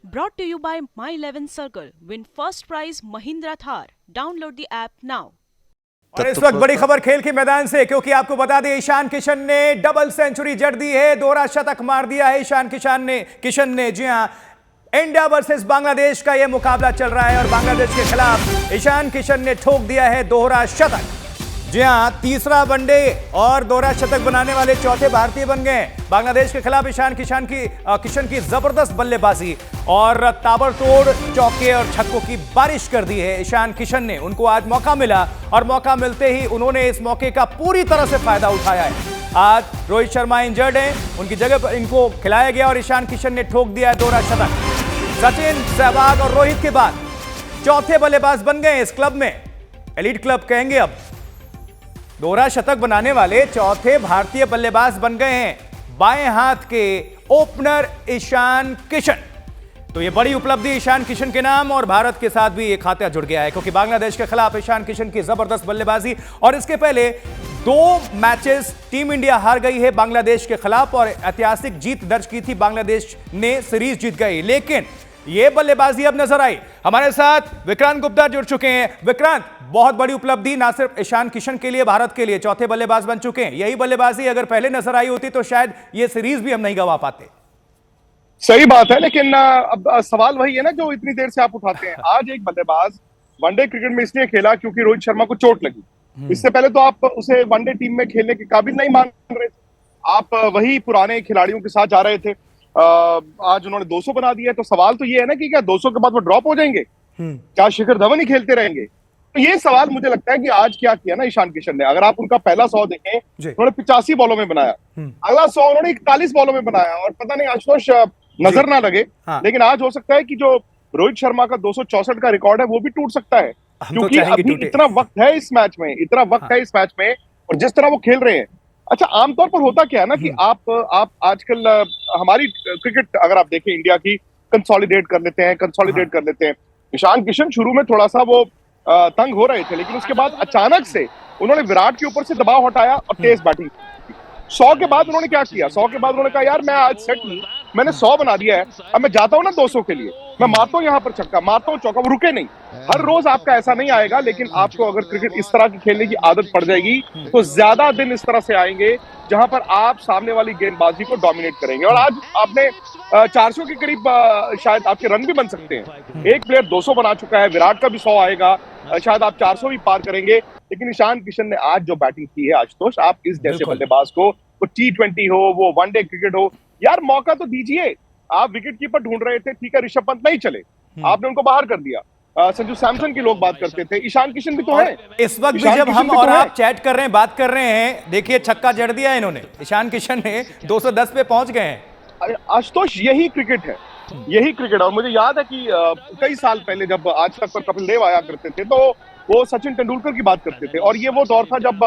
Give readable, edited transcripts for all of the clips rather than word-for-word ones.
Brought to you by My 11 Circle. Win first prize Mahindra Thar. Download the app now. और इस वक्त बड़ी खबर खेल के मैदान से, क्योंकि आपको बता दें ईशान किशन ने डबल सेंचुरी जड़ दी है, दोहरा शतक मार दिया है ईशान किशन ने। जी हां, इंडिया वर्सेस बांग्लादेश का यह मुकाबला चल रहा है और बांग्लादेश के खिलाफ ईशान किशन ने ठोक दिया है दोहरा शतक। जी हां, तीसरा वनडे और दोहरा शतक बनाने वाले चौथे भारतीय बन गए। बांग्लादेश के खिलाफ ईशान किशन की जबरदस्त बल्लेबाजी और ताबड़तोड़ चौके और छक्कों की बारिश कर दी है ईशान किशन ने। उनको आज मौका मिला और मौका मिलते ही उन्होंने इस मौके का पूरी तरह से फायदा उठाया है। आज रोहित शर्मा इंजर्ड हैं, उनकी जगह पर इनको खिलाया गया और ईशान किशन ने ठोक दिया है दोहरा शतक। सचिन, सहवाग और रोहित के बाद चौथे बल्लेबाज बन गए इस क्लब में, एलीट क्लब कहेंगे अब। दोहरा शतक बनाने वाले चौथे भारतीय बल्लेबाज बन गए हैं बाएं हाथ के ओपनर ईशान किशन। तो यह बड़ी उपलब्धि ईशान किशन के नाम और भारत के साथ भी एक खाता जुड़ गया है, क्योंकि बांग्लादेश के खिलाफ ईशान किशन की जबरदस्त बल्लेबाजी और इसके पहले 2 मैचेस टीम इंडिया हार गई है बांग्लादेश के खिलाफ और ऐतिहासिक जीत दर्ज की थी, बांग्लादेश ने सीरीज जीत गई। लेकिन यह बल्लेबाजी अब नजर आई। हमारे साथ विक्रांत गुप्ता जुड़ चुके हैं। विक्रांत, बहुत बड़ी उपलब्धि ना सिर्फ ईशान किशन के लिए, भारत के लिए चौथे बल्लेबाज बन चुके हैं। यही बल्लेबाजी अगर पहले नजर आई होती तो शायद यह सीरीज भी हम नहीं गंवा पाते। सही बात है, लेकिन अब सवाल वही है ना जो इतनी देर से आप उठाते हैं। आज एक बल्लेबाज वनडे क्रिकेट में इसलिए खेला क्योंकि रोहित शर्मा को चोट लगी। इससे पहले तो आप उसे वनडे टीम में खेलने के काबिल नहीं मान रहे थे। आप वही पुराने खिलाड़ियों के साथ जा रहे थे। आज उन्होंने 200 बना दिया, तो सवाल तो ये है ना कि क्या 200 के बाद वो ड्रॉप हो जाएंगे? क्या शिखर धवन ही खेलते रहेंगे? तो ये सवाल मुझे लगता है कि आज क्या किया ना ईशान किशन ने। अगर आप उनका पहला 100 देखें, उन्होंने 85 बॉलों में बनाया। अगला 100 उन्होंने 41 बॉलों में बनाया। और पता नहीं आशुतोष नजर ना लगे, लेकिन आज हो सकता है कि जो रोहित शर्मा का 264 का रिकॉर्ड है वो भी टूट सकता है, क्योंकि अभी इतना वक्त है इस मैच में, और जिस तरह वो खेल रहे हैं। अच्छा, आमतौर पर होता क्या है ना कि आप आजकल हमारी क्रिकेट अगर आप देखें इंडिया की, कंसोलिडेट कर लेते हैं। ईशान किशन शुरू में थोड़ा सा वो तंग हो रहे थे, लेकिन उसके बाद अचानक से उन्होंने विराट के ऊपर से दबाव हटाया और तेज बैटिंग। 100 के बाद उन्होंने क्या किया? 100 के बाद उन्होंने कहा यार मैं आज सेट हूं, मैंने 100 बना दिया है, अब मैं जाता हूं ना 200 के लिए, मैं मारता हूं यहाँ पर छक्का, मारता हूं चौका। वो रुके नहीं। हर रोज आपका ऐसा नहीं आएगा, लेकिन आपको अगर क्रिकेट इस तरह की खेलने की आदत पड़ जाएगी तो ज्यादा दिन इस तरह से आएंगे जहां पर आप सामने वाली गेंदबाजी को डोमिनेट करेंगे। और आज आपने 400 के करीब शायद आपके रन भी बन सकते हैं। एक प्लेयर 200 बना चुका है, विराट का भी 100 आएगा, शायद आप 400 भी पार करेंगे। लेकिन ईशान किशन ने आज जो बैटिंग की है आशुतोष, आप इस जैसे बल्लेबाज को, वो T20 हो, वो वनडे क्रिकेट हो, यार मौका तो दीजिए। आप विकेट कीपर ढूंढ रहे थे, ठीक है, ऋषभ पंत नहीं चले, आपने उनको बाहर कर दिया। संजू सैमसन की लोग बात करते थे, ईशान किशन भी तो है। इस वक्त भी जब हम और आप चैट कर रहे हैं, बात कर रहे हैं, देखिए छक्का जड़ दिया इन्होंने। ईशान किशन ने 210 पे पहुंच गए हैं। आशुतोष, यही क्रिकेट है, यही क्रिकेट। और मुझे याद है कि कई साल पहले जब आज तक पर कपिल देव आया करते थे तो वो सचिन तेंदुलकर की बात करते थे, और ये वो दौर था जब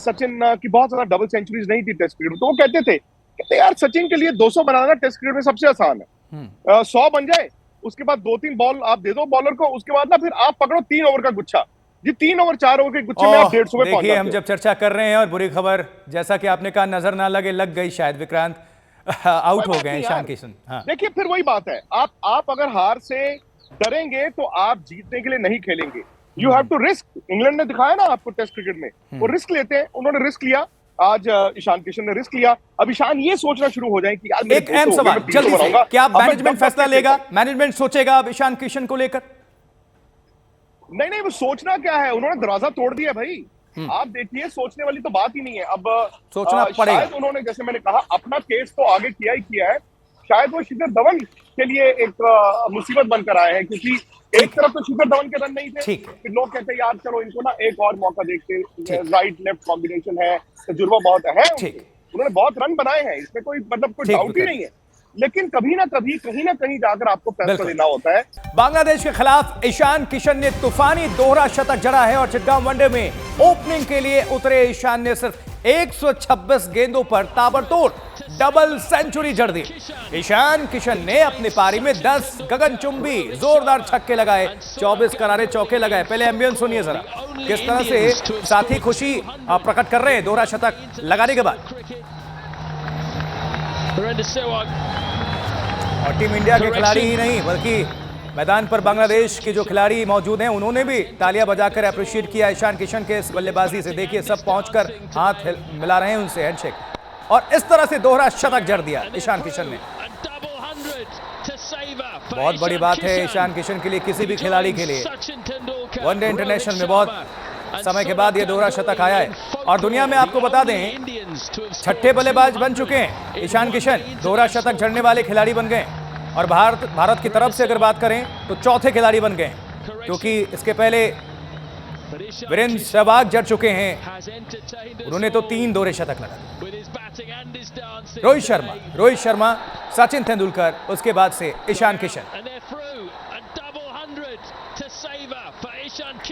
सचिन की बहुत ज्यादा डबल सेंचुरीज नहीं थी टेस्ट क्रिकेट में। तो वो कहते थे यार सचिन के लिए 200 बनाना टेस्ट क्रिकेट में सबसे आसान है। 100 बन जाए, उसके बाद 2-3 बॉल आप दे दो बॉलर को, उसके बाद ना फिर आप पकड़ो 3 ओवर का गुच्छा। जी 3 ओवर 4 ओवर के गुच्छे में आप 150 पे पहुंच जाते हैं। हम जब चर्चा कर रहे हैं और बुरी खबर, जैसा कि आपने कहा, नजर ना लगे, लग गई शायद। विक्रांत, आउट हो गए ईशान किशन। देखिए फिर वही बात है, आप अगर हार से डरेंगे तो आप जीतने के लिए नहीं खेलेंगे। You have to risk. England ने दिखाया ना आपको टेस्ट क्रिकेट में, वो रिस्क लेते हैं। उन्होंने रिस्क लिया, आज ईशान किशन ने रिस्क लिया। अब ईशान ये सोचना शुरू हो जाए कि यार एक अहम सवाल जल्दी से, क्या मैनेजमेंट फैसला लेगा? मैनेजमेंट सोचेगा अब ईशान किशन को लेकर? नहीं, वो सोचना क्या है, उन्होंने दरवाजा तोड़ दिया भाई। आप देखिए, सोचने वाली तो बात ही नहीं है। अब सोचना पड़ेगा। शायद उन्होंने, जैसे मैंने कहा, अपना केस तो आगे किया ही किया है। शायद वो शिखर धवन के लिए एक मुसीबत बनकर आए हैं, क्योंकि एक तरफ तो शिखर धवन के रन नहीं थे, फिर लोग कहते हैं यार चलो इनको ना एक और मौका देखते, राइट लेफ्ट कॉम्बिनेशन है, तजुर्बा बहुत है। उन्होंने बहुत रन बनाए हैं, इसमें कोई कोई डाउट ही नहीं है। लेकिन कभी ना कभी कहीं ना कहीं जाकर आपको फैसला लेना होता है। बांग्लादेश के खिलाफ ईशान किशन ने तूफानी दोहरा शतक जड़ा है और चिटगांव वनडे में ओपनिंग के लिए उतरे ईशान ने सिर्फ 126 गेंदों पर ताबड़तोड़ डबल सेंचुरी जड़ दी। ईशान किशन ने अपनी पारी में 10 गगनचुंबी जोरदार छक्के लगाए, 24 करारे चौके लगाए। पहले एम्बियंस सुनिए जरा, किस तरह से साथी खुशी प्रकट कर रहे हैं दोहरा शतक लगाने के बाद। और टीम इंडिया के खिलाड़ी ही नहीं बल्कि मैदान पर बांग्लादेश के जो खिलाड़ी मौजूद हैं उन्होंने भी तालियां बजाकर अप्रिशिएट किया ईशान किशन के इस बल्लेबाजी से। देखिए सब पहुंचकर हाथ मिला रहे हैं उनसे, हैंडशेक, और इस तरह से दोहरा शतक जड़ दिया ईशान किशन ने। बहुत बड़ी बात है ईशान किशन के लिए, किसी भी खिलाड़ी के लिए। वनडे इंटरनेशनल में बहुत समय के बाद ये दोहरा शतक आया है और दुनिया में आपको बता दें छठे बल्लेबाज बन चुके हैं ईशान किशन, दोहरा शतक जड़ने वाले खिलाड़ी बन गए। और भारत की तरफ से अगर बात करें तो चौथे खिलाड़ी बन गए, क्योंकि इसके पहले वीरेंद्र सहवाग जड़ चुके हैं, उन्होंने तो 3 दोहरे शतक लगा। रोहित शर्मा, सचिन तेंदुलकर, उसके बाद से ईशान किशन।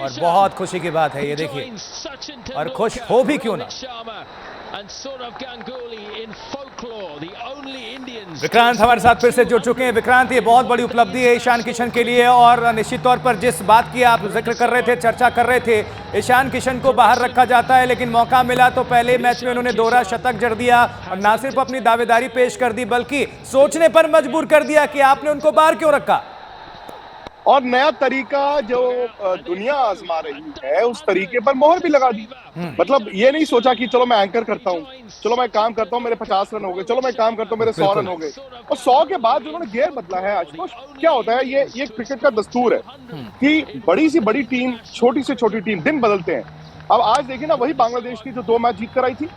और बहुत खुशी की बात है ये, देखिए, और खुश हो भी क्यों ना। विक्रांत हमारे साथ फिर से जुड़ चुके हैं। विक्रांत, ये बहुत बड़ी उपलब्धि है ईशान किशन के लिए और निश्चित तौर पर जिस बात की आप जिक्र कर रहे थे, चर्चा कर रहे थे, ईशान किशन को बाहर रखा जाता है लेकिन मौका मिला तो पहले मैच में उन्होंने दोहरा शतक जड़ दिया और ना सिर्फ अपनी दावेदारी पेश कर दी बल्कि सोचने पर मजबूर कर दिया कि आपने उनको बाहर क्यों रखा। और नया तरीका जो दुनिया आजमा रही है उस तरीके पर मोहर भी लगा दी। मतलब ये नहीं सोचा कि चलो मैं एंकर करता हूँ, चलो मैं काम करता हूँ, मेरे 50 रन हो गए, चलो मैं काम करता हूँ, मेरे 100 रन हो गए। और 100 के बाद उन्होंने गियर बदला है। आशुतोष, क्या होता है, ये क्रिकेट का दस्तूर है कि बड़ी से बड़ी टीम, छोटी से छोटी टीम दिन बदलते हैं। अब आज देखिए ना, वही बांग्लादेश की जो 2 मैच जीत कर आई थी,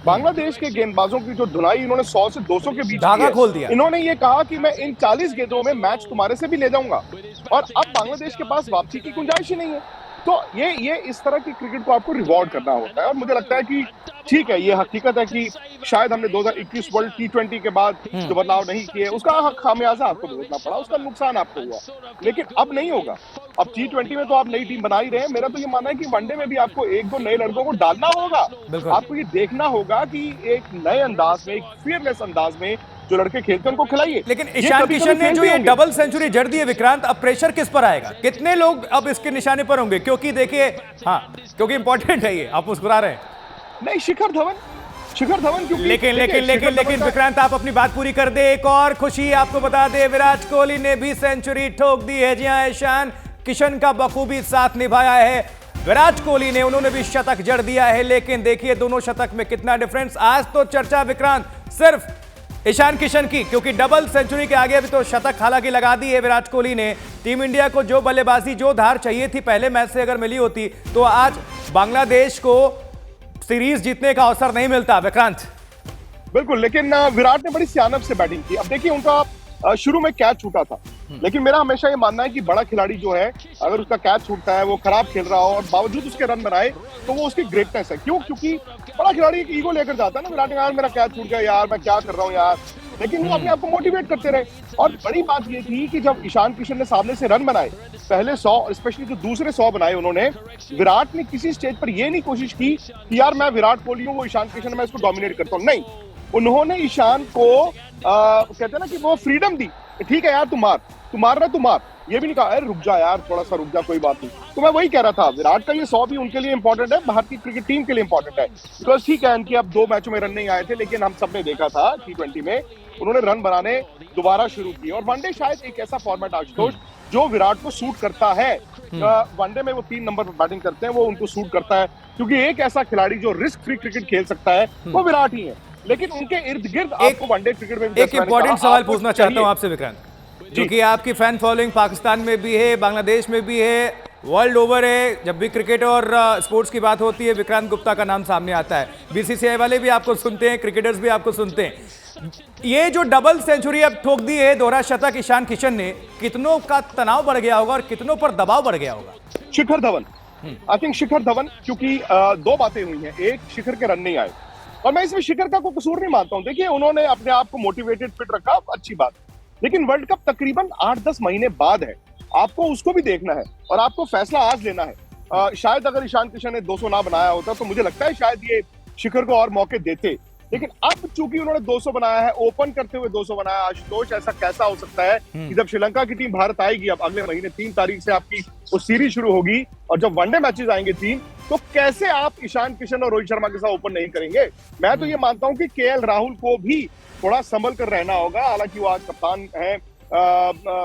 बांग्लादेश के गेंदबाजों की जो धुनाई इन्होंने 100 से 200 के बीच धागा खोल दिया। इन्होंने ये कहा कि मैं इन 40 गेंदों में मैच तुम्हारे से भी ले जाऊंगा और अब बांग्लादेश के पास वापसी की गुंजाइश ही नहीं है। तो ये इस तरह की क्रिकेट को आपको रिवॉर्ड करना होता है और मुझे लगता है कि ठीक है, ये हकीकत है कि शायद हमने 2021 वर्ल्ड T20 के बाद जो बदलाव नहीं किए उसका खामियाजा आपको भुगतना पड़ा, उसका नुकसान आपको हुआ, लेकिन अब नहीं होगा। अब T20 में तो आप नई टीम बना ही रहे हैं। मेरा तो ये मानना है कि वनडे में भी आपको 1-2 नए लड़कों को डालना होगा। आपको ये देखना होगा कि एक नए अंदाज में, एक फियरलेस अंदाज में जो लड़के खेलते हैं उनको खिलाइए। लेकिन ईशान किशन ने जो ये डबल सेंचुरी जड़ दी है विक्रांत, अब प्रेशर किस पर आएगा? कितने लोग अब इसके निशाने पर होंगे? क्योंकि देखिए, हाँ, क्योंकि इंपॉर्टेंट है ये। आप मुस्कुरा रहे हैं। नहीं, शिखर धवन क्योंकि लेकिन विक्रांत, आप अपनी बात पूरी कर दे। एक और खुशी आपको बता दे, विराट कोहली ने भी सेंचुरी ठोक दी है। जी हाँ, ईशान किशन का बखूबी साथ निभाया है विराट कोहली ने, उन्होंने भी शतक जड़ दिया है। लेकिन देखिए दोनों शतक में कितना डिफरेंस। आज तो चर्चा विक्रांत सिर्फ ईशान किशन की, क्योंकि डबल सेंचुरी के आगे अभी तो शतक हालांकि लगा दी है विराट कोहली ने। टीम इंडिया को जो बल्लेबाजी, जो धार चाहिए थी पहले मैच से अगर मिली होती तो आज बांग्लादेश को सीरीज जीतने का अवसर नहीं मिलता। विक्रांत, बिल्कुल, लेकिन विराट ने बड़ी सियानत से बैटिंग की। अब देखिए, उनका शुरू में कैच छूटा था, लेकिन मेरा हमेशा ये मानना है कि बड़ा खिलाड़ी जो है, अगर उसका कैच छूटता है, वो खराब खेल रहा हो और बावजूद उसके रन बनाए, तो वो उसकी ग्रेटनेस है। क्यों? क्योंकि बड़ा खिलाड़ी एक ईगो लेकर जाता है ना, विराट, यार मेरा कैच छूट गया, यार मैं क्या कर रहा हूँ यार, लेकिन वो अपने आप को मोटिवेट करते रहे। और बड़ी बात ये थी कि जब ईशान किशन ने सामने से रन बनाए, पहले 100, स्पेशली जो दूसरे 100 बनाए उन्होंने, विराट ने किसी स्टेज पर ये नहीं कोशिश की कि यार मैं विराट कोहली हूँ, वो ईशान किशन, मैं इसको डोमिनेट करता हूँ। नहीं, उन्होंने ईशान को कहते हैं ना कि वो फ्रीडम दी, ठीक है यार तू मार रहा, तू मार। ये भी नहीं कहा रुक जा यार, थोड़ा सा रुक जा, कोई बात नहीं। तो मैं वही कह रहा था, विराट का ये 100 भी उनके लिए इंपॉर्टेंट है, भारतीय क्रिकेट टीम के लिए इंपॉर्टेंट है। बिकॉज ठीक है, इनके अब 2 मैचों में रन नहीं आए थे, लेकिन हम सबने देखा था T20 में उन्होंने रन बनाने दोबारा शुरू किए। और वनडे शायद एक ऐसा फॉर्मेट आशुतोष जो विराट को सूट करता है। वनडे में वो 3 नंबर पर बैटिंग करते हैं, वो उनको सूट करता है, क्योंकि एक ऐसा खिलाड़ी जो रिस्क फ्री क्रिकेट खेल सकता है वो विराट ही है। लेकिन उनके इर्द गिर्द आपको वनडे क्रिकेट में एक इंपॉर्टेंट सवाल पूछना चाहता हूं आपसे विक्रांत, क्योंकि आपकी फैन फॉलोइंग पाकिस्तान में भी है, बांग्लादेश में भी है, वर्ल्ड ओवर है। जब भी क्रिकेट और स्पोर्ट्स की बात होती है विक्रांत गुप्ता का नाम सामने आता है। बीसीसीआई वाले भी आपको सुनते हैं, क्रिकेटर्स भी आपको सुनते हैं। ये जो डबल सेंचुरी अब ठोक दी है, दोहरा शतक ईशान किशन ने, कितनों का तनाव बढ़ गया होगा और कितनों पर दबाव बढ़ गया होगा? शिखर धवन, आई थिंक शिखर धवन, क्योंकि 2 बातें हुई हैं। एक, शिखर के रन नहीं आए, और मैं इसमें शिखर का कोई कसूर नहीं मानता हूं। देखिए, उन्होंने अपने आप को मोटिवेटेड, फिट रखा, अच्छी बात, लेकिन वर्ल्ड कप तकरीबन 8-10 महीने बाद है, आपको उसको भी देखना है और आपको फैसला आज लेना है। शायद अगर ईशान किशन ने 200 ना बनाया होता तो मुझे लगता है शायद ये शिखर को और मौके देते, लेकिन अब चूंकि उन्होंने 200 बनाया है, ओपन करते हुए 200 बनाया, आशुतोष ऐसा कैसा हो सकता है कि जब श्रीलंका की टीम भारत आएगी अब अगले महीने 3 तारीख से आपकी वो सीरीज शुरू होगी और जब वनडे मैचेस आएंगे 3, तो कैसे आप ईशान किशन और रोहित शर्मा के साथ ओपन नहीं करेंगे? मैं तो ये मानता हूं कि केएल राहुल को भी थोड़ा संभल कर रहना होगा। हालांकि वो आज कप्तान है,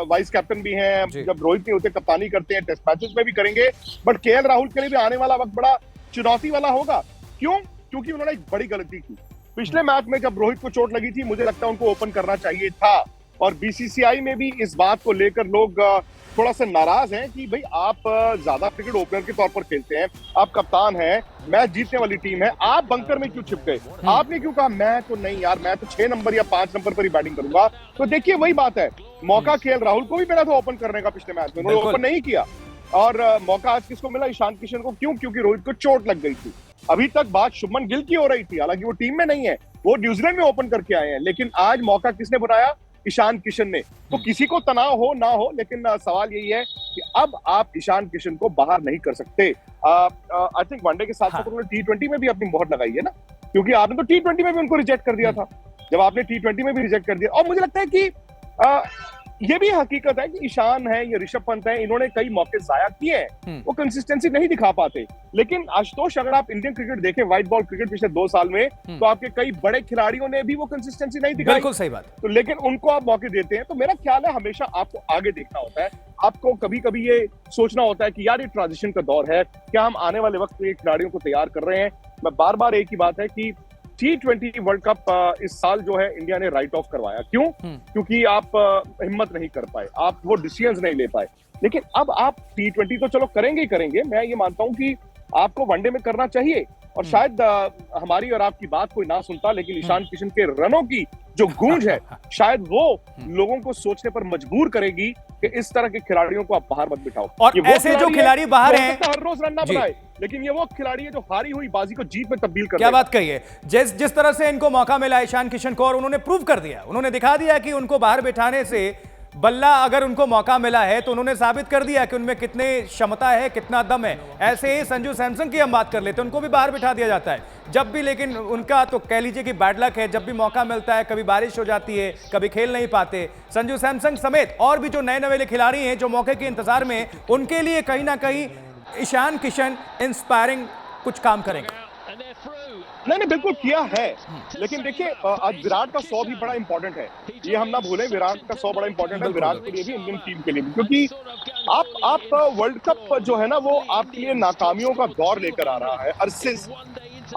वाइस कैप्टन भी हैं, जब रोहित नहीं होते कप्तानी करते हैं, टेस्ट मैचेस में भी करेंगे, बट केएल राहुल के लिए भी आने वाला वक्त बड़ा चुनौती वाला होगा। क्यों? क्योंकि उन्होंने एक बड़ी गलती की पिछले मैच में। जब रोहित को चोट लगी थी, मुझे लगता है उनको ओपन करना चाहिए था, और बीसीसीआई में भी इस बात को लेकर लोग थोड़ा सा नाराज हैं कि भाई आप ज्यादा क्रिकेट ओपनर के तौर पर खेलते हैं, आप कप्तान हैं, मैच जीतने वाली टीम है, आप बंकर में क्यों छिप गए? आपने क्यों कहा मैं तो नहीं यार, मैं तो 6 नंबर या 5 नंबर पर ही बैटिंग करूंगा? तो देखिए वही बात है, मौका केएल राहुल को भी मिला था ओपन करने का पिछले मैच में, उन्होंने ओपन नहीं किया, और मौका आज किसको मिला? ईशान किशन को। क्यों? क्योंकि रोहित को चोट लग गई थी। अभी तक बात शुभमन गिल की हो रही थी, हालांकि वो टीम में नहीं है, वो न्यूजीलैंड में ओपन करके आए हैं, लेकिन आज मौका किसने बनाया? ईशान किशन ने। तो किसी को तनाव हो ना हो, लेकिन सवाल यही है कि अब आप ईशान किशन को बाहर नहीं कर सकते। आई थिंक वनडे के साथ साथ उन्होंने T20 में भी अपनी मोहर लगाई है ना, क्योंकि आपने तो T20 में भी उनको रिजेक्ट कर दिया था, जब आपने T20 में भी रिजेक्ट कर दिया। और मुझे लगता है कि ये भी हकीकत है कि ईशान है, ये ऋषभ पंत है, इन्होंने कई मौके जाया किए हैं, वो कंसिस्टेंसी नहीं दिखा पाते। लेकिन आशुतोष, अगर आप इंडियन क्रिकेट देखें, व्हाइट बॉल क्रिकेट पिछले 2 साल में, तो आपके कई बड़े खिलाड़ियों ने भी वो कंसिस्टेंसी नहीं दिखाई। बिल्कुल सही बात। तो लेकिन उनको आप मौके देते हैं, तो मेरा ख्याल है हमेशा आपको आगे देखना होता है, आपको कभी कभी ये सोचना होता है कि यार ये ट्रांजिशन का दौर है, क्या हम आने वाले वक्त में खिलाड़ियों को तैयार कर रहे हैं? मैं बार बार एक ही बात है कि T20 वर्ल्ड कप इस साल जो है इंडिया ने राइट ऑफ करवाया। क्यों? क्योंकि आप हिम्मत नहीं कर पाए, आप वो डिसीजंस नहीं ले पाए। लेकिन अब आप T20 तो चलो करेंगे ही करेंगे, मैं ये मानता हूं कि आपको वनडे में करना चाहिए। और शायद हमारी और आपकी बात कोई ना सुनता, लेकिन ईशान किशन के रनों की जो गूंज है, शायद वो लोगों को सोचने पर मजबूर करेगी कि इस तरह के खिलाड़ियों को आप बाहर मत बिठाओ। और ऐसे जो खिलाड़ी बाहर हैं, हर रोज रन ना बनाए, लेकिन ये वो खिलाड़ी है जो हारी हुई बाजी को जीत में तब्दील कर क्या बात कही है। जिस तरह से इनको मौका मिला ईशान किशन को, और उन्होंने प्रूव कर दिया, उन्होंने दिखा दिया कि उनको बाहर बिठाने से बल्ला, अगर उनको मौका मिला है तो उन्होंने साबित कर दिया कि उनमें कितने क्षमता है, कितना दम है। ऐसे ही संजू सैमसन की हम बात कर लेते हैं, उनको भी बाहर बिठा दिया जाता है जब भी, लेकिन उनका तो कह लीजिए कि बैड लक है, जब भी मौका मिलता है कभी बारिश हो जाती है, कभी खेल नहीं पाते। संजू सैमसन समेत और भी जो नए नवेले खिलाड़ी हैं जो मौके के इंतजार में, उनके लिए कहीं ना कहीं ईशान किशन इंस्पायरिंग कुछ काम करेंगे। नहीं बिल्कुल किया है, लेकिन देखिए आज विराट का 100 भी बड़ा इंपॉर्टेंट है, ये हम ना भूलें, विराट का 100 बड़ा इंपॉर्टेंट है, विराट के लिए भी, इंडियन टीम के लिए भी, क्योंकि आप वर्ल्ड कप जो है ना, वो आपके लिए नाकामियों का दौर लेकर आ रहा है। अरसे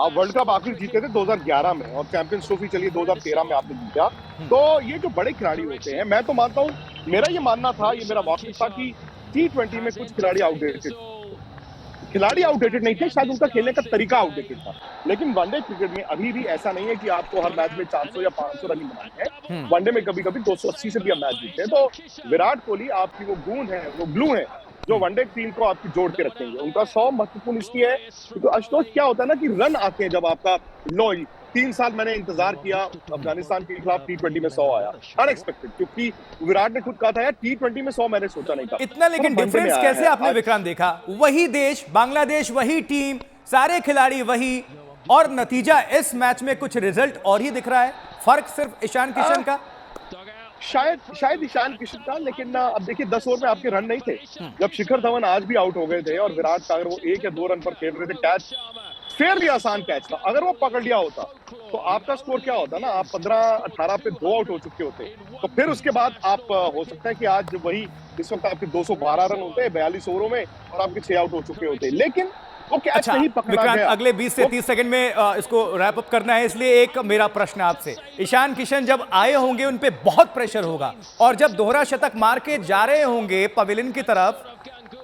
आप वर्ल्ड कप आखिर जीते थे 2011 में, और चैंपियंस ट्रॉफी चलिए 2013 में आपने जीता। तो ये जो बड़े खिलाड़ी होते हैं, मैं तो मानता हूँ, मेरा ये मानना था, ये मेरा मौक़िफ़ था कि T20 में कुछ खिलाड़ी आउटडेटेड नहीं थे, शायद उनका खेलने का तरीका आउटडेटेड था। लेकिन वनडे क्रिकेट में अभी भी ऐसा नहीं है कि आपको हर मैच में 400 या 500 रन बनाने हैं। वनडे में कभी कभी 280 से भी हम मैच जीतते हैं। तो विराट कोहली आपकी वो गूंज है, वो ग्लू है, जो वनडे टीम को आपकी जोड़ के रखेंगे। उनका 100 महत्वपूर्ण इसलिए है क्योंकि आशुतोष क्या होता है ना कि रन आते हैं जब आपका लो। 3 साल मैंने इंतजार किया, अफगानिस्तान के खिलाफ T20 में 100 आया, अनएक्सपेक्टेड, क्योंकि विराट ने खुद कहा था यार T20 में 100 मैंने सोचा नहीं था इतना। लेकिन डिफरेंस कैसे आपने विक्रांत देखा? वही देश, बांग्लादेश, वही टीम, सारे खिलाड़ी वही, और नतीजा इस मैच में कुछ रिजल्ट और ही दिख रहा है। फर्क सिर्फ ईशान किशन का, शायद ईशान किशन का। लेकिन अब देखिए 10 ओवर में आपके रन नहीं थे, जब शिखर धवन आज भी आउट हो गए थे और विराट का अगर वो 1 या 2 रन पर खेल रहे थे, कैच फेयरली आसान कैच था, अगर वो पकड़ लिया होता तो आपका स्कोर क्या होता ना, आप 15-18 पे 2 आउट हो चुके होते। तो फिर उसके बाद आप हो सकता है कि आज वही इस वक्त आपके 212 रन होते हैं 42 ओवरों में, और आपके 6 आउट हो चुके होते। लेकिन वो कैच नहीं पकड़ा गया। अगले 20 से 30 सेकंड में इसको रैप अप करना है, इसलिए एक मेरा प्रश्न आपसे, ईशान किशन जब आए होंगे उन पे बहुत प्रेशर होगा, और जब दोहरा शतक मार के जा रहे होंगे पवेलियन की तरफ,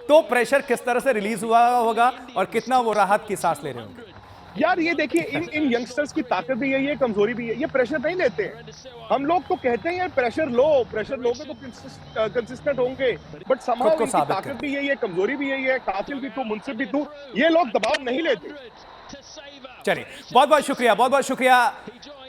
तो प्रेशर किस तरह से रिलीज हुआ होगा और कितना वो राहत की सांस ले रहे होंगे? यार ये देखिए, इन यंगस्टर्स की ताकत भी यही है, कमजोरी भी है, ये प्रेशर नहीं लेते हैं। हम लोग तो कहते हैं यार प्रेशर लोगे तो कंसिस्टेंट होंगे, बट समाज की ताकत भी यही है, कमजोरी भी यही है, काफिल भी तू, मुनसिफ भी तू, ये लोग दबाव नहीं लेते। चलिए, बहुत बहुत शुक्रिया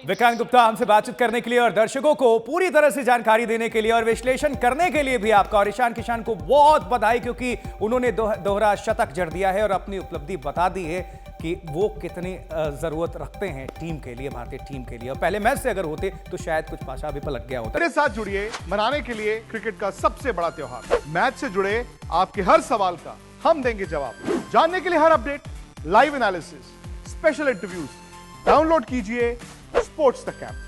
विक्रांत गुप्ता हमसे बातचीत करने के लिए और दर्शकों को पूरी तरह से जानकारी देने के लिए और विश्लेषण करने के लिए भी आपका और ईशान किशन को बहुत बधाई, क्योंकि उन्होंने दोहरा शतक जड़ दिया है और अपनी उपलब्धि बता दी है कि वो कितनी जरूरत रखते हैं टीम के लिए, भारतीय टीम के लिए। और पहले मैच से अगर होते तो शायद कुछ पासा भी पलट गया होता। मेरे साथ जुड़िए मनाने के लिए क्रिकेट का सबसे बड़ा त्योहार। मैच से जुड़े आपके हर सवाल का हम देंगे जवाब। जानने के लिए हर update, live analysis, special interviews, download कीजिए स्पोर्ट्स तक ऐप।